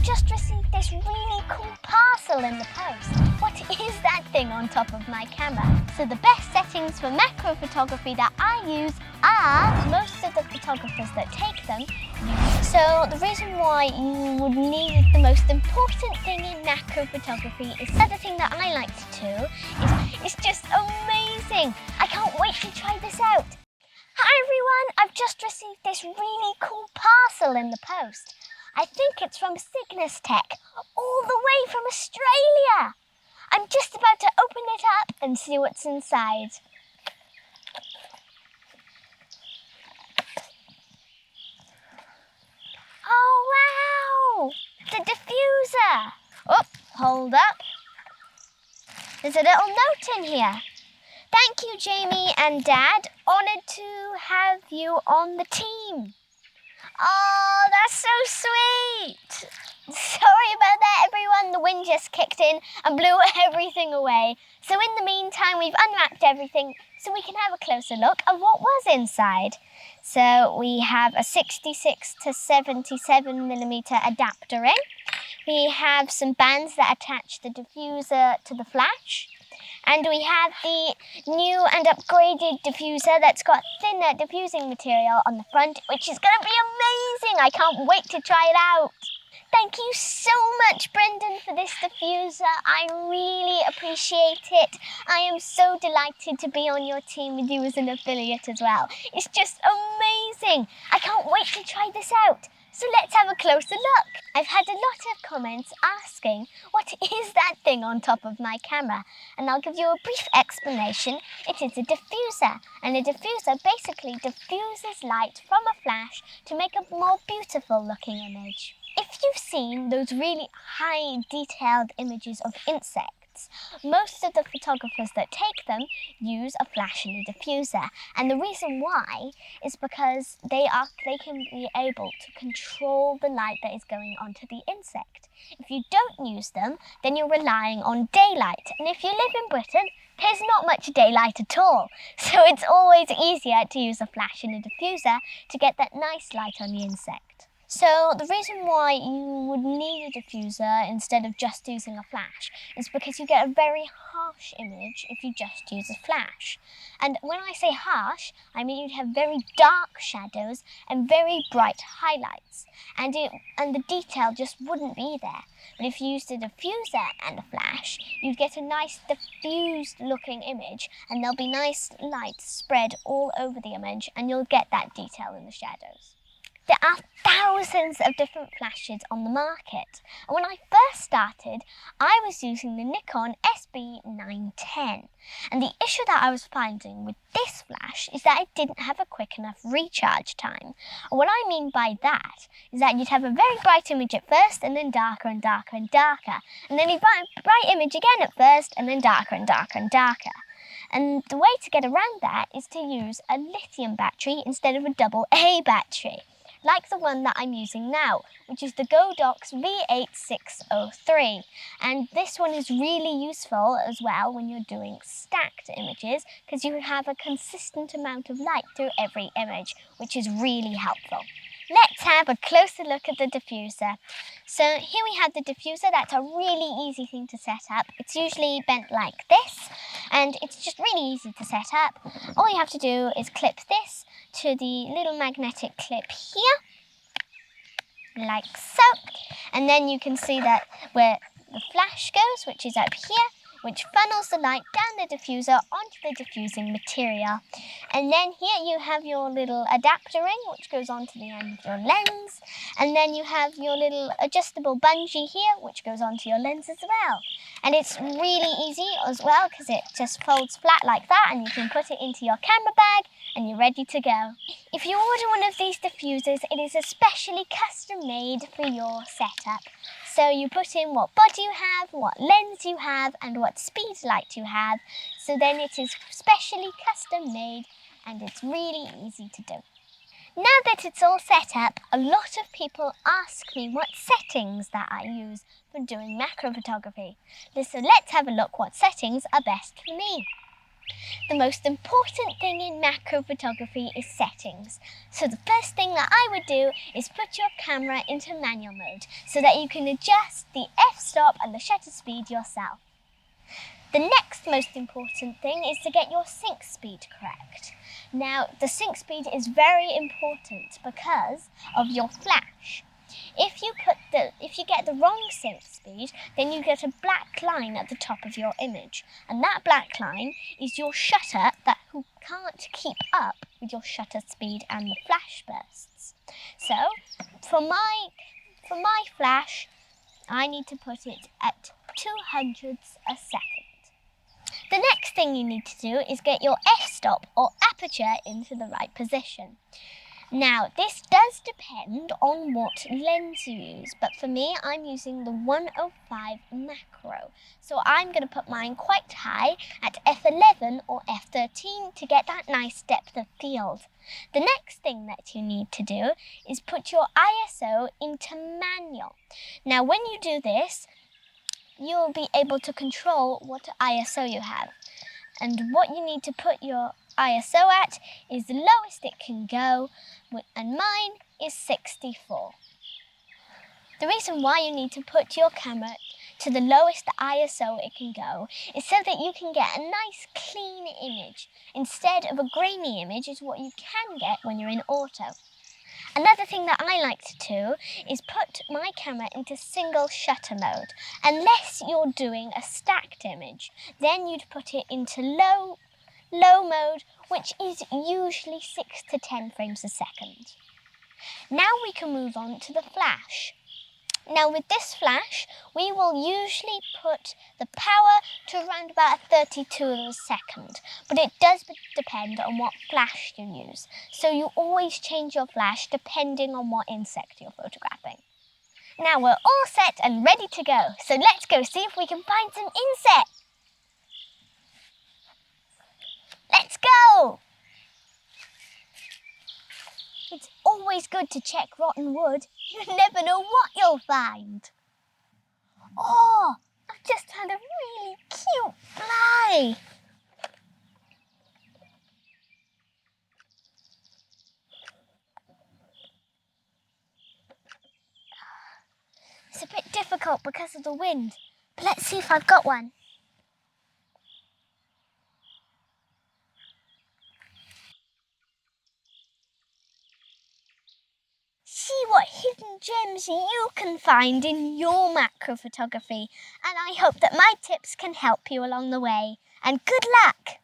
just received this really cool parcel in the post. What is that thing on top of my camera? So the best settings for macro photography that I use are most of the photographers that take them use. So the reason why you would need the most important thing in macro photography is the other thing that I like to do is just amazing. I can't wait to try this out. Hi everyone, I've just received this really cool parcel in the post. I think it's from Cygnustech, all the way from Australia. I'm just about to open it up and see what's inside. Oh wow, the diffuser. Oh, hold up. There's a little note in here. Thank you, Jamie and Dad. Honoured to have you on the team. Oh, that's so sweet. Sorry about that, everyone. The wind just kicked in and blew everything away. So in the meantime, we've unwrapped everything so we can have a closer look at what was inside. So we have a 66 to 77mm adapter in. We have some bands that attach the diffuser to the flash. And we have the new and upgraded diffuser that's got thinner diffusing material on the front, which is going to be amazing. I can't wait to try it out. Thank you so much, Brendan, for this diffuser. I really appreciate it. I am so delighted to be on your team with you as an affiliate as well. It's just amazing. I can't wait to try this out. So let's have a closer look. I've had a lot of comments asking, what is that thing on top of my camera? And I'll give you a brief explanation. It is a diffuser, and a diffuser basically diffuses light from a flash to make a more beautiful looking image. If you've seen those really high detailed images of insects, most of the photographers that take them use a flash and a diffuser, and the reason why is because they can be able to control the light that is going onto the insect. If you don't use them, then you're relying on daylight, and if you live in Britain, there's not much daylight at all, so it's always easier to use a flash and a diffuser to get that nice light on the insect. So the reason why you would need a diffuser instead of just using a flash is because you get a very harsh image if you just use a flash. And when I say harsh, I mean you'd have very dark shadows and very bright highlights. And the detail just wouldn't be there. But if you used a diffuser and a flash, you'd get a nice diffused looking image, and there'll be nice light spread all over the image, and you'll get that detail in the shadows. There are thousands of different flashes on the market. And when I first started, I was using the Nikon Z9. And the issue that I was finding with this flash is that it didn't have a quick enough recharge time. And what I mean by that is that you'd have a very bright image at first, and then darker and darker and darker. And then a bright image again at first, and then darker and darker and darker. And the way to get around that is to use a lithium battery instead of a AA battery, like the one that I'm using now, which is the Godox V8603. And this one is really useful as well when you're doing stacked images, because you have a consistent amount of light through every image, which is really helpful. Let's have a closer look at the diffuser. So here we have the diffuser. That's a really easy thing to set up. It's usually bent like this, and it's just really easy to set up. All you have to do is clip this to the little magnetic clip here, like so. And then you can see that where the flash goes, which is up here, which funnels the light down the diffuser onto the diffusing material. And then here you have your little adapter ring, which goes onto the end of your lens. And then you have your little adjustable bungee here, which goes onto your lens as well. And it's really easy as well, because it just folds flat like that, and you can put it into your camera bag, and you're ready to go. If you order one of these diffusers, it is especially custom made for your setup. So you put in what body you have, what lens you have, and what speed light you have. So then it is specially custom made, and it's really easy to do. Now that it's all set up, a lot of people ask me what settings that I use for doing macro photography. So let's have a look what settings are best for me. The most important thing in macro photography is settings. So the first thing that I would do is put your camera into manual mode so that you can adjust the f-stop and the shutter speed yourself. The next most important thing is to get your sync speed correct. Now, the sync speed is very important because of your flash. If you get the wrong sync speed, then you get a black line at the top of your image. And that black line is your shutter who can't keep up with your shutter speed and the flash bursts. So, for my flash, I need to put it at 200ths a second. The next thing you need to do is get your f-stop or aperture into the right position. Now, this does depend on what lens you use, but for me, I'm using the 105 macro. So I'm going to put mine quite high at f11 or f13 to get that nice depth of field. The next thing that you need to do is put your ISO into manual. Now, when you do this, you'll be able to control what ISO you have. And what you need to put your ISO at is the lowest it can go, and mine is 64. The reason why you need to put your camera to the lowest ISO it can go is so that you can get a nice clean image instead of a grainy image is what you can get when you're in auto. Another thing that I like to do is put my camera into single shutter mode. Unless you're doing a stacked image, then you'd put it into low mode, which is usually 6 to 10 frames a second. Now we can move on to the flash. Now with this flash, we will usually put the power to around about 32 a second, but it does depend on what flash you use. So you always change your flash depending on what insect you're photographing. Now we're all set and ready to go, so let's go see if we can find some insects. Let's go! It's always good to check rotten wood. You never know what you'll find. Oh, I've just had a really cute fly. It's a bit difficult because of the wind, but let's see if I've got one. See what hidden gems you can find in your macro photography, and I hope that my tips can help you along the way. And good luck!